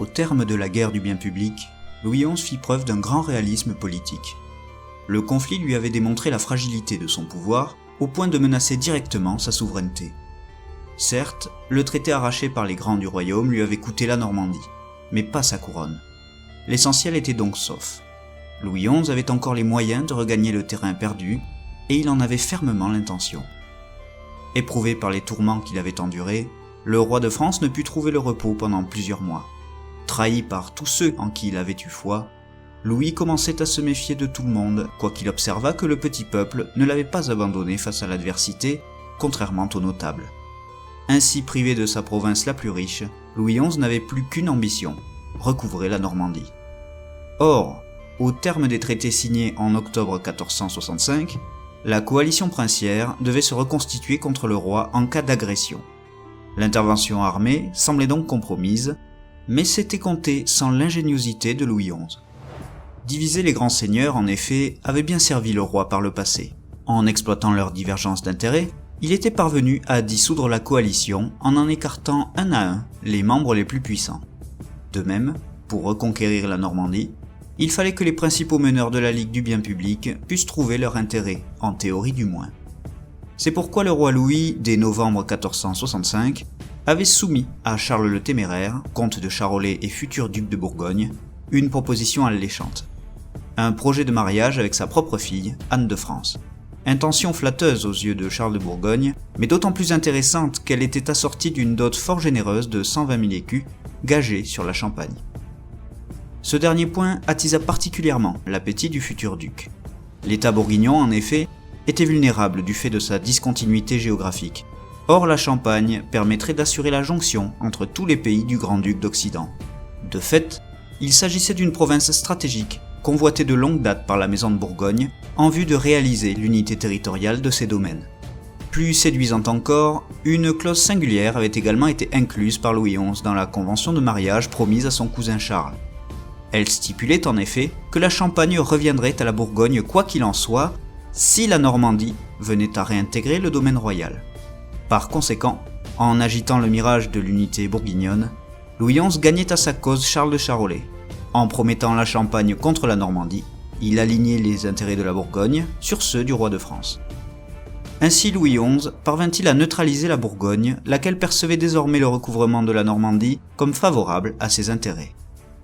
Au terme de la guerre du bien public, Louis XI fit preuve d'un grand réalisme politique. Le conflit lui avait démontré la fragilité de son pouvoir, au point de menacer directement sa souveraineté. Certes, le traité arraché par les grands du royaume lui avait coûté la Normandie, mais pas sa couronne. L'essentiel était donc sauf. Louis XI avait encore les moyens de regagner le terrain perdu, et il en avait fermement l'intention. Éprouvé par les tourments qu'il avait endurés, le roi de France ne put trouver le repos pendant plusieurs mois. Trahi par tous ceux en qui il avait eu foi, Louis commençait à se méfier de tout le monde, quoiqu'il observât que le petit peuple ne l'avait pas abandonné face à l'adversité, contrairement aux notables. Ainsi privé de sa province la plus riche, Louis XI n'avait plus qu'une ambition, recouvrer la Normandie. Or, au terme des traités signés en octobre 1465, la coalition princière devait se reconstituer contre le roi en cas d'agression. L'intervention armée semblait donc compromise, mais c'était compté sans l'ingéniosité de Louis XI. Diviser les grands seigneurs, en effet, avait bien servi le roi par le passé. En exploitant leurs divergences d'intérêts, il était parvenu à dissoudre la coalition en écartant un à un les membres les plus puissants. De même, pour reconquérir la Normandie, il fallait que les principaux meneurs de la Ligue du bien public puissent trouver leur intérêt, en théorie du moins. C'est pourquoi le roi Louis, dès novembre 1465, avait soumis à Charles le Téméraire, comte de Charolais et futur duc de Bourgogne, une proposition alléchante. Un projet de mariage avec sa propre fille, Anne de France. Intention flatteuse aux yeux de Charles de Bourgogne, mais d'autant plus intéressante qu'elle était assortie d'une dot fort généreuse de 120 000 écus, gagés sur la Champagne. Ce dernier point attisa particulièrement l'appétit du futur duc. L'État bourguignon, en effet, était vulnérable du fait de sa discontinuité géographique. Or, la Champagne permettrait d'assurer la jonction entre tous les pays du Grand-Duc d'Occident. De fait, il s'agissait d'une province stratégique, convoitée de longue date par la maison de Bourgogne, en vue de réaliser l'unité territoriale de ses domaines. Plus séduisante encore, une clause singulière avait également été incluse par Louis XI dans la convention de mariage promise à son cousin Charles. Elle stipulait en effet que la Champagne reviendrait à la Bourgogne quoi qu'il en soit, si la Normandie venait à réintégrer le domaine royal. Par conséquent, en agitant le mirage de l'unité bourguignonne, Louis XI gagnait à sa cause Charles de Charolais. En promettant la Champagne contre la Normandie, il alignait les intérêts de la Bourgogne sur ceux du roi de France. Ainsi Louis XI parvint-il à neutraliser la Bourgogne, laquelle percevait désormais le recouvrement de la Normandie comme favorable à ses intérêts.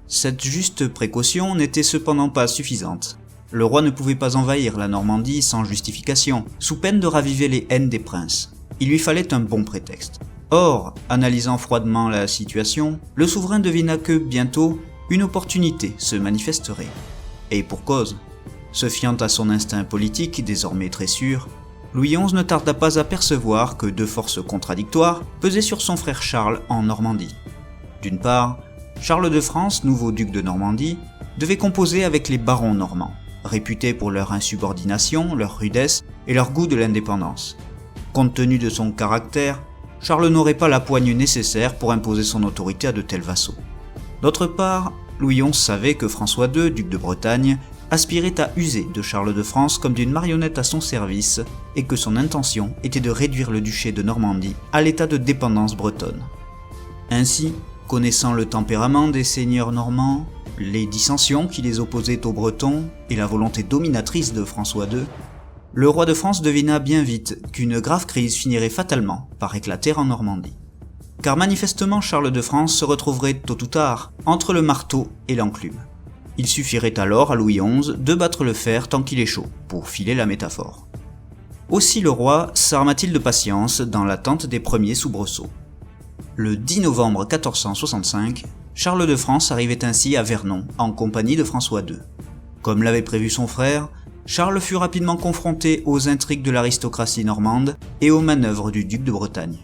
Cette juste précaution n'était cependant pas suffisante. Le roi ne pouvait pas envahir la Normandie sans justification, sous peine de raviver les haines des princes. Il lui fallait un bon prétexte. Or, analysant froidement la situation, le souverain devina que, bientôt, une opportunité se manifesterait. Et pour cause. Se fiant à son instinct politique, désormais très sûr, Louis XI ne tarda pas à percevoir que deux forces contradictoires pesaient sur son frère Charles en Normandie. D'une part, Charles de France, nouveau duc de Normandie, devait composer avec les barons normands, réputés pour leur insubordination, leur rudesse et leur goût de l'indépendance. Compte tenu de son caractère, Charles n'aurait pas la poigne nécessaire pour imposer son autorité à de tels vassaux. D'autre part, Louis XI savait que François II, duc de Bretagne, aspirait à user de Charles de France comme d'une marionnette à son service et que son intention était de réduire le duché de Normandie à l'état de dépendance bretonne. Ainsi, connaissant le tempérament des seigneurs normands, les dissensions qui les opposaient aux Bretons et la volonté dominatrice de François II, le roi de France devina bien vite qu'une grave crise finirait fatalement par éclater en Normandie. Car manifestement Charles de France se retrouverait tôt ou tard entre le marteau et l'enclume. Il suffirait alors à Louis XI de battre le fer tant qu'il est chaud, pour filer la métaphore. Aussi le roi s'arma-t-il de patience dans l'attente des premiers soubresauts. Le 10 novembre 1465, Charles de France arrivait ainsi à Vernon en compagnie de François II. Comme l'avait prévu son frère, Charles fut rapidement confronté aux intrigues de l'aristocratie normande et aux manœuvres du duc de Bretagne.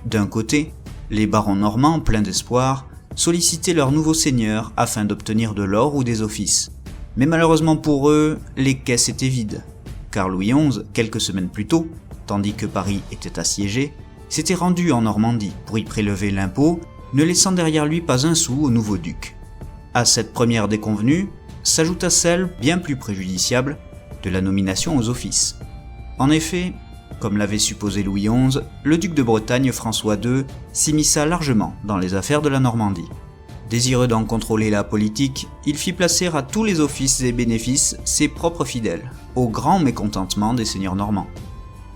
D'un côté, les barons normands, pleins d'espoir, sollicitaient leurs nouveaux seigneurs afin d'obtenir de l'or ou des offices. Mais malheureusement pour eux, les caisses étaient vides, car Louis XI, quelques semaines plus tôt, tandis que Paris était assiégé, s'était rendu en Normandie pour y prélever l'impôt, ne laissant derrière lui pas un sou au nouveau duc. À cette première déconvenue s'ajouta celle, bien plus préjudiciable, de la nomination aux offices. En effet, comme l'avait supposé Louis XI, le duc de Bretagne François II s'immisça largement dans les affaires de la Normandie. Désireux d'en contrôler la politique, il fit placer à tous les offices et bénéfices ses propres fidèles, au grand mécontentement des seigneurs normands.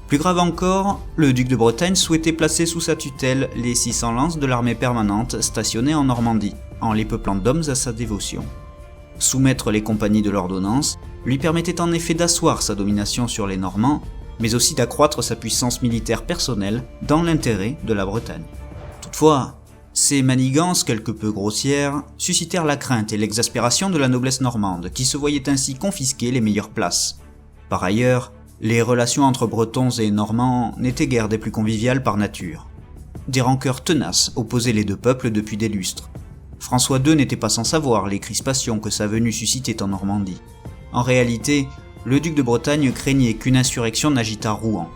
Plus grave encore, le duc de Bretagne souhaitait placer sous sa tutelle les 600 lances de l'armée permanente stationnée en Normandie, en les peuplant d'hommes à sa dévotion. Soumettre les compagnies de l'ordonnance lui permettait en effet d'asseoir sa domination sur les Normands, mais aussi d'accroître sa puissance militaire personnelle dans l'intérêt de la Bretagne. Toutefois, ces manigances quelque peu grossières suscitèrent la crainte et l'exaspération de la noblesse normande, qui se voyait ainsi confisquer les meilleures places. Par ailleurs, les relations entre Bretons et Normands n'étaient guère des plus conviviales par nature. Des rancœurs tenaces opposaient les deux peuples depuis des lustres. François II n'était pas sans savoir les crispations que sa venue suscitait en Normandie. En réalité, le duc de Bretagne craignait qu'une insurrection n'agitât Rouen.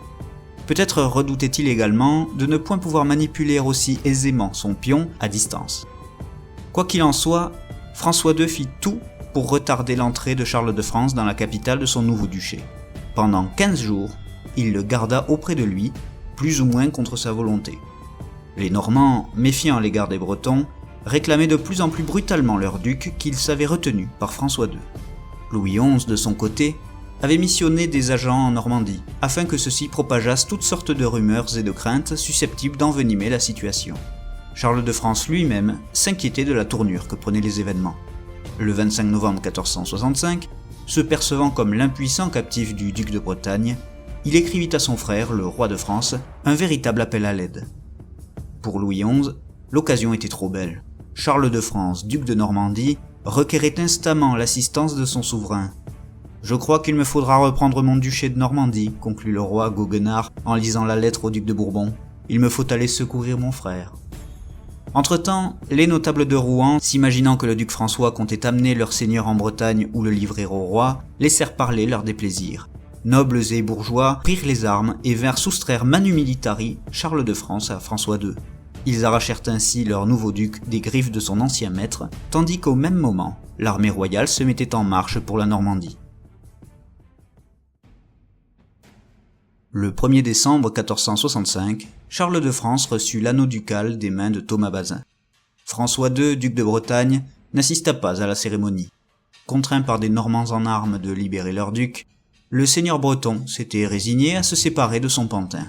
Peut-être redoutait-il également de ne point pouvoir manipuler aussi aisément son pion à distance. Quoi qu'il en soit, François II fit tout pour retarder l'entrée de Charles de France dans la capitale de son nouveau duché. Pendant 15 jours, il le garda auprès de lui, plus ou moins contre sa volonté. Les Normands, méfiants à l'égard des Bretons, réclamaient de plus en plus brutalement leur duc qu'ils savaient retenu par François II. Louis XI, de son côté, avait missionné des agents en Normandie, afin que ceux-ci propageassent toutes sortes de rumeurs et de craintes susceptibles d'envenimer la situation. Charles de France lui-même s'inquiétait de la tournure que prenaient les événements. Le 25 novembre 1465, se percevant comme l'impuissant captif du duc de Bretagne, il écrivit à son frère, le roi de France, un véritable appel à l'aide. Pour Louis XI, l'occasion était trop belle. Charles de France, duc de Normandie, requérait instamment l'assistance de son souverain. « Je crois qu'il me faudra reprendre mon duché de Normandie, conclut le roi Goguenard en lisant la lettre au duc de Bourbon. Il me faut aller secourir mon frère. » Entre-temps, les notables de Rouen, s'imaginant que le duc François comptait amener leur seigneur en Bretagne ou le livrer au roi, laissèrent parler leur déplaisir. Nobles et bourgeois prirent les armes et vinrent soustraire manu militari Charles de France à François II. Ils arrachèrent ainsi leur nouveau duc des griffes de son ancien maître, tandis qu'au même moment, l'armée royale se mettait en marche pour la Normandie. Le 1er décembre 1465, Charles de France reçut l'anneau ducal des mains de Thomas Bazin. François II, duc de Bretagne, n'assista pas à la cérémonie. Contraint par des Normands en armes de libérer leur duc, le seigneur breton s'était résigné à se séparer de son pantin.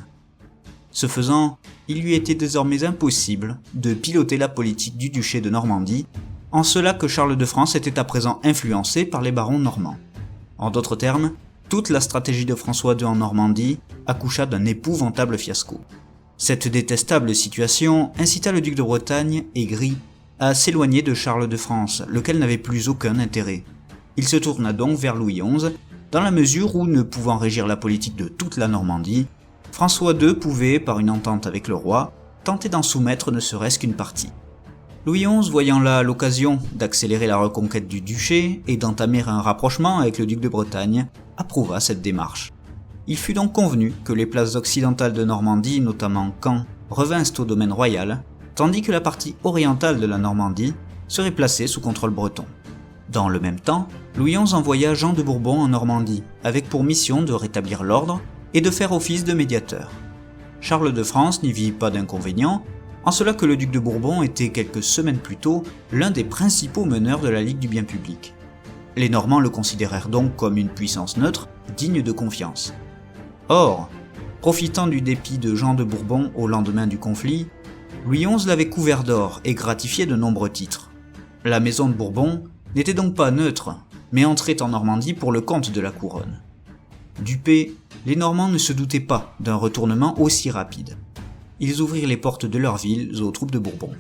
Ce faisant, il lui était désormais impossible de piloter la politique du duché de Normandie, en cela que Charles de France était à présent influencé par les barons normands. En d'autres termes, toute la stratégie de François II en Normandie accoucha d'un épouvantable fiasco. Cette détestable situation incita le duc de Bretagne, aigri, à s'éloigner de Charles de France, lequel n'avait plus aucun intérêt. Il se tourna donc vers Louis XI, dans la mesure où, ne pouvant régir la politique de toute la Normandie, François II pouvait, par une entente avec le roi, tenter d'en soumettre ne serait-ce qu'une partie. Louis XI, voyant là l'occasion d'accélérer la reconquête du duché et d'entamer un rapprochement avec le duc de Bretagne, approuva cette démarche. Il fut donc convenu que les places occidentales de Normandie, notamment Caen, revinssent au domaine royal, tandis que la partie orientale de la Normandie serait placée sous contrôle breton. Dans le même temps, Louis XI envoya Jean de Bourbon en Normandie, avec pour mission de rétablir l'ordre et de faire office de médiateur. Charles de France n'y vit pas d'inconvénient, en cela que le duc de Bourbon était quelques semaines plus tôt l'un des principaux meneurs de la Ligue du bien public. Les Normands le considérèrent donc comme une puissance neutre, digne de confiance. Or, profitant du dépit de Jean de Bourbon au lendemain du conflit, Louis XI l'avait couvert d'or et gratifié de nombreux titres. La maison de Bourbon n'était donc pas neutre, mais entrait en Normandie pour le compte de la couronne. Dupés, les Normands ne se doutaient pas d'un retournement aussi rapide. Ils ouvrirent les portes de leurs villes aux troupes de Bourbon.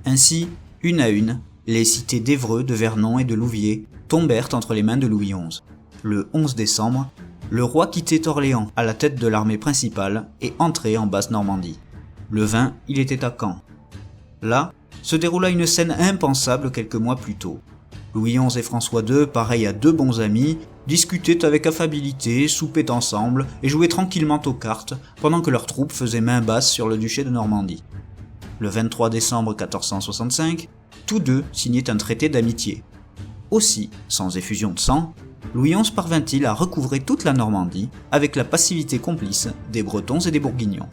Ainsi, une à une, les cités d'Évreux, de Vernon et de Louviers tombèrent entre les mains de Louis XI. Le 11 décembre, le roi quittait Orléans à la tête de l'armée principale et entrait en Basse-Normandie. Le 20, il était à Caen. Là, se déroula une scène impensable quelques mois plus tôt. Louis XI et François II, pareils à deux bons amis, discutaient avec affabilité, soupaient ensemble et jouaient tranquillement aux cartes pendant que leurs troupes faisaient main basse sur le duché de Normandie. Le 23 décembre 1465, tous deux signaient un traité d'amitié. Aussi, sans effusion de sang, Louis XI parvint-il à recouvrer toute la Normandie avec la passivité complice des Bretons et des Bourguignons.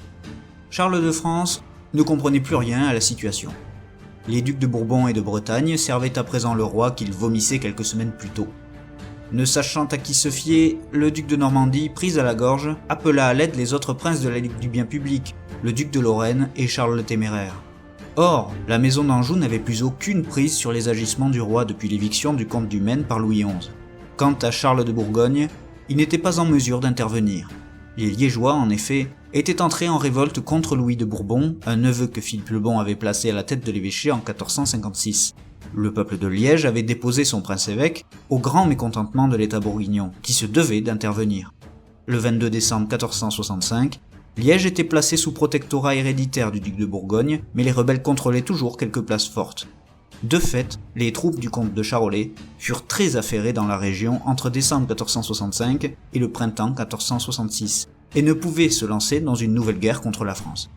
Charles de France ne comprenait plus rien à la situation. Les ducs de Bourbon et de Bretagne servaient à présent le roi qu'ils vomissaient quelques semaines plus tôt. Ne sachant à qui se fier, le duc de Normandie, pris à la gorge, appela à l'aide les autres princes de la Ligue du bien public, le duc de Lorraine et Charles le Téméraire. Or, la maison d'Anjou n'avait plus aucune prise sur les agissements du roi depuis l'éviction du comte du Maine par Louis XI. Quant à Charles de Bourgogne, il n'était pas en mesure d'intervenir. Les Liégeois, en effet, étaient entrés en révolte contre Louis de Bourbon, un neveu que Philippe le Bon avait placé à la tête de l'évêché en 1456. Le peuple de Liège avait déposé son prince-évêque, au grand mécontentement de l'État bourguignon, qui se devait d'intervenir. Le 22 décembre 1465, Liège était placé sous protectorat héréditaire du duc de Bourgogne, mais les rebelles contrôlaient toujours quelques places fortes. De fait, les troupes du comte de Charolais furent très affairées dans la région entre décembre 1465 et le printemps 1466, et ne pouvaient se lancer dans une nouvelle guerre contre la France.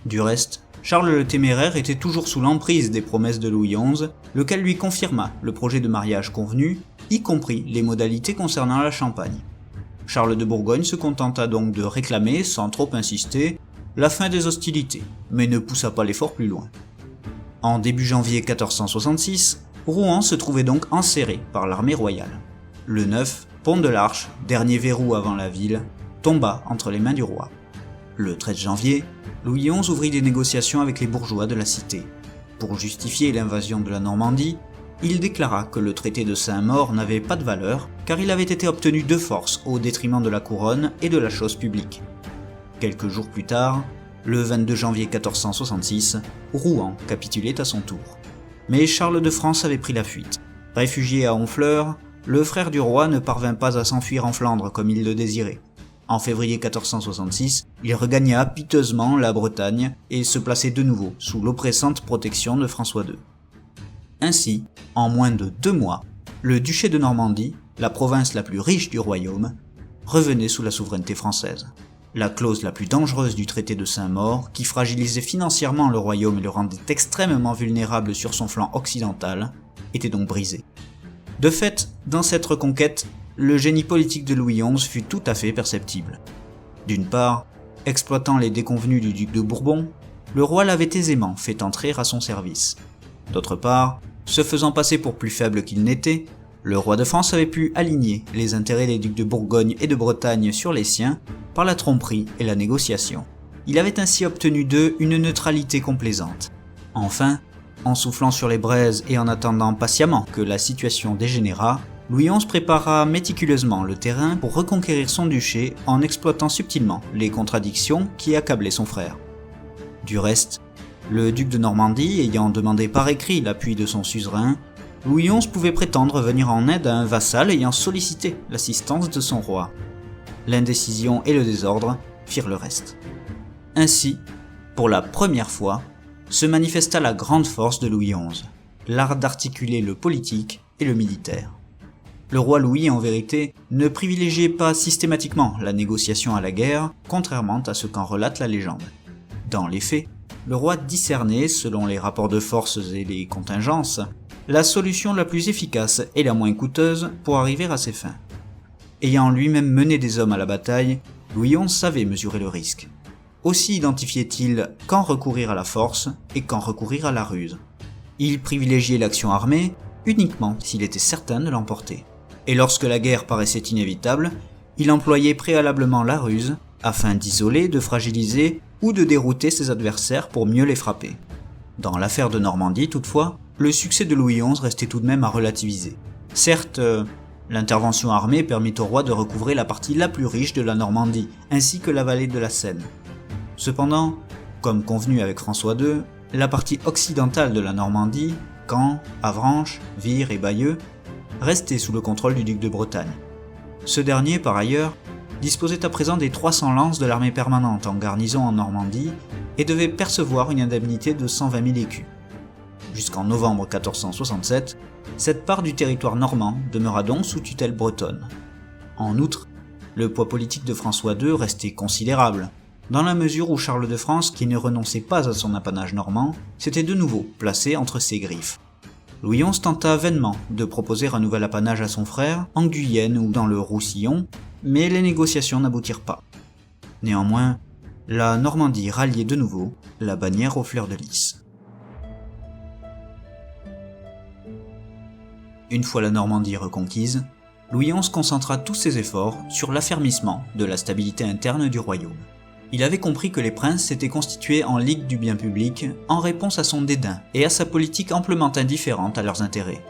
Du reste, Charles le Téméraire était toujours sous l'emprise des promesses de Louis XI, lequel lui confirma le projet de mariage convenu, y compris les modalités concernant la Champagne. Charles de Bourgogne se contenta donc de réclamer, sans trop insister, la fin des hostilités, mais ne poussa pas l'effort plus loin. En début janvier 1466, Rouen se trouvait donc enserré par l'armée royale. Le 9, Pont de l'Arche, dernier verrou avant la ville, tomba entre les mains du roi. Le 13 janvier, Louis XI ouvrit des négociations avec les bourgeois de la cité. Pour justifier l'invasion de la Normandie, il déclara que le traité de Saint-Maur n'avait pas de valeur car il avait été obtenu de force au détriment de la couronne et de la chose publique. Quelques jours plus tard, le 22 janvier 1466, Rouen capitulait à son tour. Mais Charles de France avait pris la fuite. Réfugié à Honfleur, le frère du roi ne parvint pas à s'enfuir en Flandre comme il le désirait. En février 1466, il regagna piteusement la Bretagne et se plaçait de nouveau sous l'oppressante protection de François II. Ainsi, en moins de 2 mois, le duché de Normandie, la province la plus riche du royaume, revenait sous la souveraineté française. La clause la plus dangereuse du traité de Saint-Maur, qui fragilisait financièrement le royaume et le rendait extrêmement vulnérable sur son flanc occidental, était donc brisée. De fait, dans cette reconquête, le génie politique de Louis XI fut tout à fait perceptible. D'une part, exploitant les déconvenues du duc de Bourbon, le roi l'avait aisément fait entrer à son service. D'autre part, se faisant passer pour plus faible qu'il n'était, le roi de France avait pu aligner les intérêts des ducs de Bourgogne et de Bretagne sur les siens par la tromperie et la négociation. Il avait ainsi obtenu d'eux une neutralité complaisante. Enfin, en soufflant sur les braises et en attendant patiemment que la situation dégénérât, Louis XI prépara méticuleusement le terrain pour reconquérir son duché en exploitant subtilement les contradictions qui accablaient son frère. Du reste, le duc de Normandie ayant demandé par écrit l'appui de son suzerain, Louis XI pouvait prétendre venir en aide à un vassal ayant sollicité l'assistance de son roi. L'indécision et le désordre firent le reste. Ainsi, pour la première fois, se manifesta la grande force de Louis XI, l'art d'articuler le politique et le militaire. Le roi Louis, en vérité, ne privilégiait pas systématiquement la négociation à la guerre, contrairement à ce qu'en relate la légende. Dans les faits, le roi discernait, selon les rapports de forces et les contingences, la solution la plus efficace et la moins coûteuse pour arriver à ses fins. Ayant lui-même mené des hommes à la bataille, Louis XI savait mesurer le risque. Aussi identifiait-il quand recourir à la force et quand recourir à la ruse. Il privilégiait l'action armée uniquement s'il était certain de l'emporter. Et lorsque la guerre paraissait inévitable, il employait préalablement la ruse afin d'isoler, de fragiliser ou de dérouter ses adversaires pour mieux les frapper. Dans l'affaire de Normandie, toutefois, le succès de Louis XI restait tout de même à relativiser. Certes, l'intervention armée permit au roi de recouvrer la partie la plus riche de la Normandie, ainsi que la vallée de la Seine. Cependant, comme convenu avec François II, la partie occidentale de la Normandie, Caen, Avranches, Vire et Bayeux, restait sous le contrôle du duc de Bretagne. Ce dernier, par ailleurs, disposait à présent des 300 lances de l'armée permanente en garnison en Normandie et devait percevoir une indemnité de 120 000 écus. Jusqu'en novembre 1467, cette part du territoire normand demeura donc sous tutelle bretonne. En outre, le poids politique de François II restait considérable, dans la mesure où Charles de France, qui ne renonçait pas à son apanage normand, s'était de nouveau placé entre ses griffes. Louis XI tenta vainement de proposer un nouvel apanage à son frère, en Guyenne ou dans le Roussillon, mais les négociations n'aboutirent pas. Néanmoins, la Normandie ralliait de nouveau la bannière aux fleurs de lys. Une fois la Normandie reconquise, Louis XI concentra tous ses efforts sur l'affermissement de la stabilité interne du royaume. Il avait compris que les princes s'étaient constitués en ligue du bien public en réponse à son dédain et à sa politique amplement indifférente à leurs intérêts.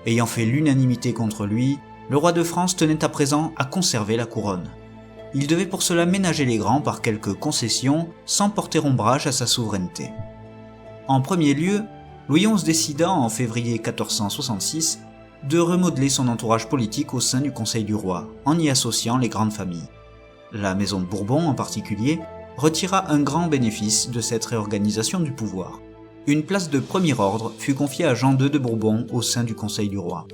Ayant fait l'unanimité contre lui, le roi de France tenait à présent à conserver la couronne. Il devait pour cela ménager les grands par quelques concessions sans porter ombrage à sa souveraineté. En premier lieu, Louis XI décida en février 1466 de remodeler son entourage politique au sein du Conseil du roi, en y associant les grandes familles. La maison de Bourbon en particulier retira un grand bénéfice de cette réorganisation du pouvoir. Une place de premier ordre fut confiée à Jean II de Bourbon au sein du Conseil du roi.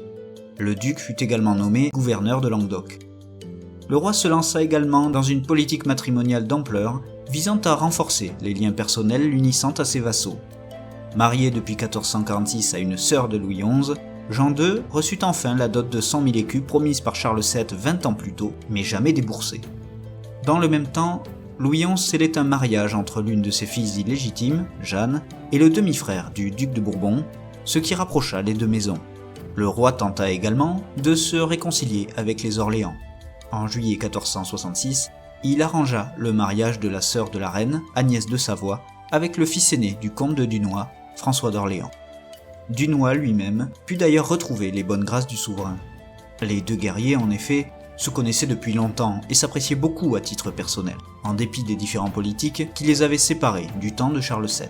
Le duc fut également nommé gouverneur de Languedoc. Le roi se lança également dans une politique matrimoniale d'ampleur visant à renforcer les liens personnels l'unissant à ses vassaux. Marié depuis 1446 à une sœur de Louis XI, Jean II reçut enfin la dot de 100 000 écus promise par Charles VII 20 ans plus tôt, mais jamais déboursée. Dans le même temps, Louis XI scellait un mariage entre l'une de ses filles illégitimes, Jeanne, et le demi-frère du duc de Bourbon, ce qui rapprocha les deux maisons. Le roi tenta également de se réconcilier avec les Orléans. En juillet 1466, il arrangea le mariage de la sœur de la reine, Agnès de Savoie, avec le fils aîné du comte de Dunois, François d'Orléans. Dunois lui-même put d'ailleurs retrouver les bonnes grâces du souverain. Les deux guerriers, en effet, se connaissaient depuis longtemps et s'appréciaient beaucoup à titre personnel, en dépit des différends politiques qui les avaient séparés du temps de Charles VII.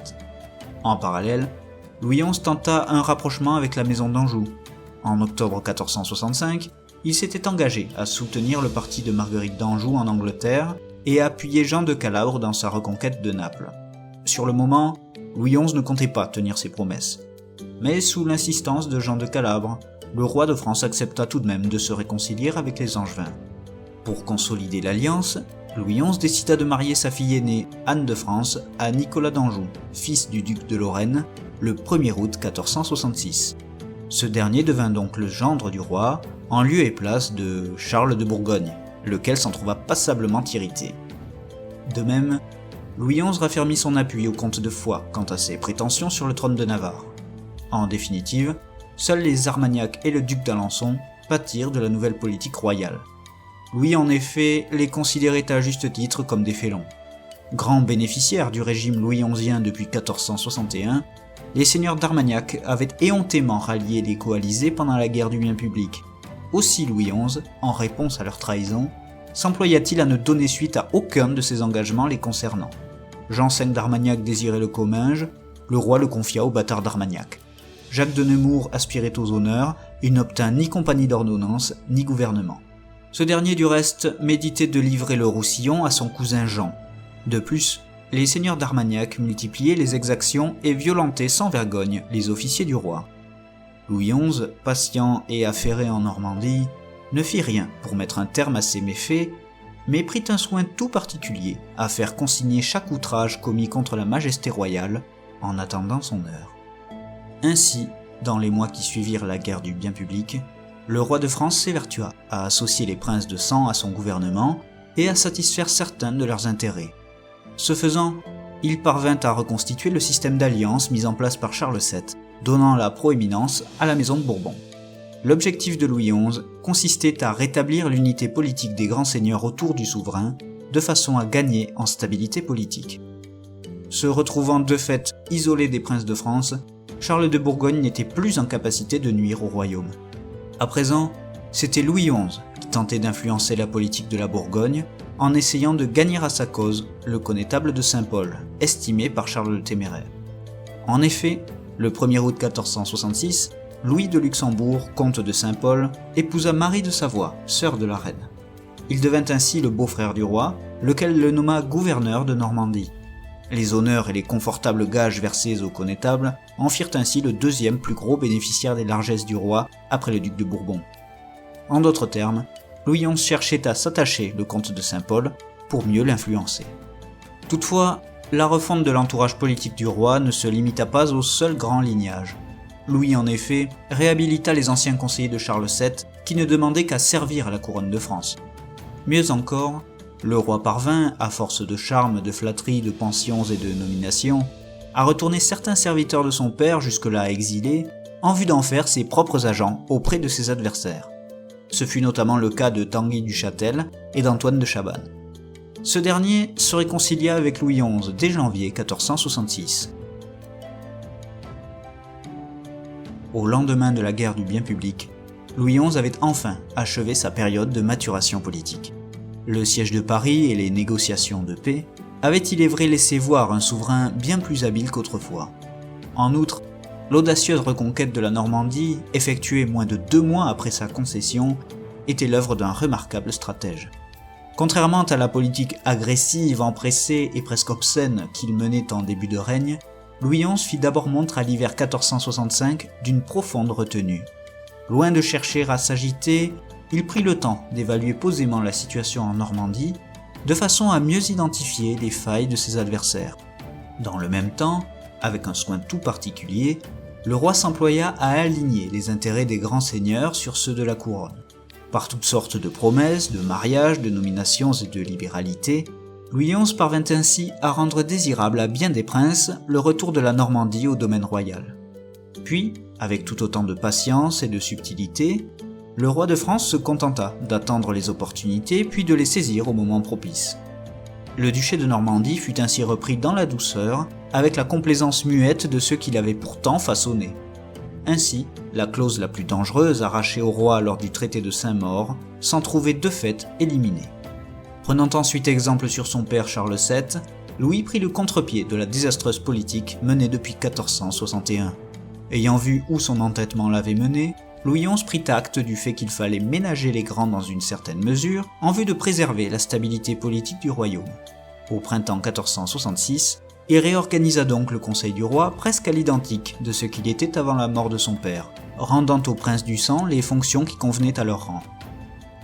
En parallèle, Louis XI tenta un rapprochement avec la maison d'Anjou. En octobre 1465, il s'était engagé à soutenir le parti de Marguerite d'Anjou en Angleterre et à appuyer Jean de Calabre dans sa reconquête de Naples. Sur le moment, Louis XI ne comptait pas tenir ses promesses. Mais sous l'insistance de Jean de Calabre, le roi de France accepta tout de même de se réconcilier avec les Angevins. Pour consolider l'alliance, Louis XI décida de marier sa fille aînée, Anne de France, à Nicolas d'Anjou, fils du duc de Lorraine, le 1er août 1466. Ce dernier devint donc le gendre du roi, en lieu et place de Charles de Bourgogne, lequel s'en trouva passablement irrité. De même, Louis XI raffermit son appui au comte de Foix quant à ses prétentions sur le trône de Navarre. En définitive, seuls les Armagnac et le duc d'Alençon pâtirent de la nouvelle politique royale. Louis en effet les considérait à juste titre comme des félons. Grands bénéficiaires du régime Louis XIen depuis 1461, les seigneurs d'Armagnac avaient éhontément rallié les coalisés pendant la guerre du bien public. Aussi Louis XI, en réponse à leur trahison, s'employa-t-il à ne donner suite à aucun de ses engagements les concernant. Jean V d'Armagnac désirait le Comminges, le roi le confia au bâtard d'Armagnac. Jacques de Nemours aspirait aux honneurs, il n'obtint ni compagnie d'ordonnance, ni gouvernement. Ce dernier du reste méditait de livrer le Roussillon à son cousin Jean. De plus, les seigneurs d'Armagnac multipliaient les exactions et violentaient sans vergogne les officiers du roi. Louis XI, patient et affairé en Normandie, ne fit rien pour mettre un terme à ces méfaits, mais prit un soin tout particulier à faire consigner chaque outrage commis contre la majesté royale en attendant son heure. Ainsi, dans les mois qui suivirent la guerre du bien public, le roi de France s'évertua à associer les princes de sang à son gouvernement et à satisfaire certains de leurs intérêts. Ce faisant, il parvint à reconstituer le système d'alliance mis en place par Charles VII, donnant la proéminence à la maison de Bourbon. L'objectif de Louis XI consistait à rétablir l'unité politique des grands seigneurs autour du souverain, de façon à gagner en stabilité politique. Se retrouvant de fait isolé des princes de France, Charles de Bourgogne n'était plus en capacité de nuire au royaume. À présent, c'était Louis XI qui tentait d'influencer la politique de la Bourgogne en essayant de gagner à sa cause le connétable de Saint-Paul, estimé par Charles le Téméraire. En effet, le 1er août 1466, Louis de Luxembourg, comte de Saint-Paul, épousa Marie de Savoie, sœur de la reine. Il devint ainsi le beau-frère du roi, lequel le nomma gouverneur de Normandie. Les honneurs et les confortables gages versés au connétable en firent ainsi le deuxième plus gros bénéficiaire des largesses du roi après le duc de Bourbon. En d'autres termes, Louis XI cherchait à s'attacher le comte de Saint-Paul pour mieux l'influencer. Toutefois, la refonte de l'entourage politique du roi ne se limita pas au seul grand lignage. Louis, en effet, réhabilita les anciens conseillers de Charles VII qui ne demandaient qu'à servir à la couronne de France. Mieux encore, le roi parvint, à force de charme, de flatteries, de pensions et de nominations, à retourner certains serviteurs de son père jusque-là exilés en vue d'en faire ses propres agents auprès de ses adversaires. Ce fut notamment le cas de Tanguy du Châtel et d'Antoine de Chabannes. Ce dernier se réconcilia avec Louis XI dès janvier 1466. Au lendemain de la guerre du bien public, Louis XI avait enfin achevé sa période de maturation politique. Le siège de Paris et les négociations de paix avaient, il est vrai, laissé voir un souverain bien plus habile qu'autrefois. En outre, l'audacieuse reconquête de la Normandie, effectuée moins de 2 mois après sa concession, était l'œuvre d'un remarquable stratège. Contrairement à la politique agressive, empressée et presque obscène qu'il menait en début de règne, Louis XI fit d'abord montre à l'hiver 1465 d'une profonde retenue. Loin de chercher à s'agiter, il prit le temps d'évaluer posément la situation en Normandie, de façon à mieux identifier les failles de ses adversaires. Dans le même temps, avec un soin tout particulier, le roi s'employa à aligner les intérêts des grands seigneurs sur ceux de la couronne. Par toutes sortes de promesses, de mariages, de nominations et de libéralités, Louis XI parvint ainsi à rendre désirable à bien des princes le retour de la Normandie au domaine royal. Puis, avec tout autant de patience et de subtilité, le roi de France se contenta d'attendre les opportunités puis de les saisir au moment propice. Le duché de Normandie fut ainsi repris dans la douceur, avec la complaisance muette de ceux qui l'avaient pourtant façonné. Ainsi, la clause la plus dangereuse arrachée au roi lors du traité de Saint-Maur s'en trouvait de fait éliminée. Prenant ensuite exemple sur son père Charles VII, Louis prit le contre-pied de la désastreuse politique menée depuis 1461. Ayant vu où son entêtement l'avait mené, Louis XI prit acte du fait qu'il fallait ménager les grands dans une certaine mesure en vue de préserver la stabilité politique du royaume. Au printemps 1466, il réorganisa donc le conseil du roi presque à l'identique de ce qu'il était avant la mort de son père, rendant aux princes du sang les fonctions qui convenaient à leur rang.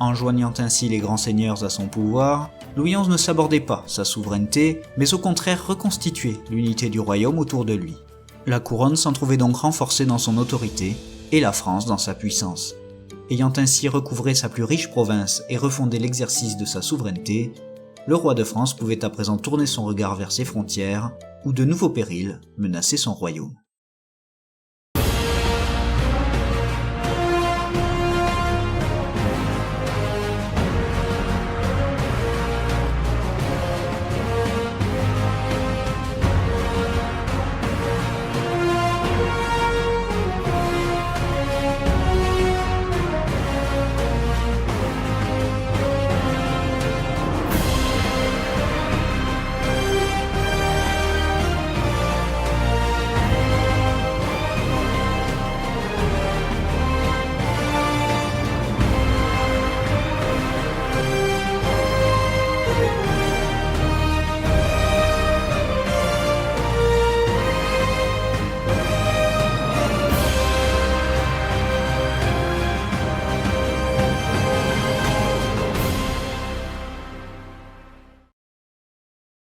En joignant ainsi les grands seigneurs à son pouvoir, Louis XI ne sabordait pas sa souveraineté, mais au contraire reconstituait l'unité du royaume autour de lui. La couronne s'en trouvait donc renforcée dans son autorité, et la France dans sa puissance. Ayant ainsi recouvré sa plus riche province et refondé l'exercice de sa souveraineté, le roi de France pouvait à présent tourner son regard vers ses frontières, où de nouveaux périls menaçaient son royaume.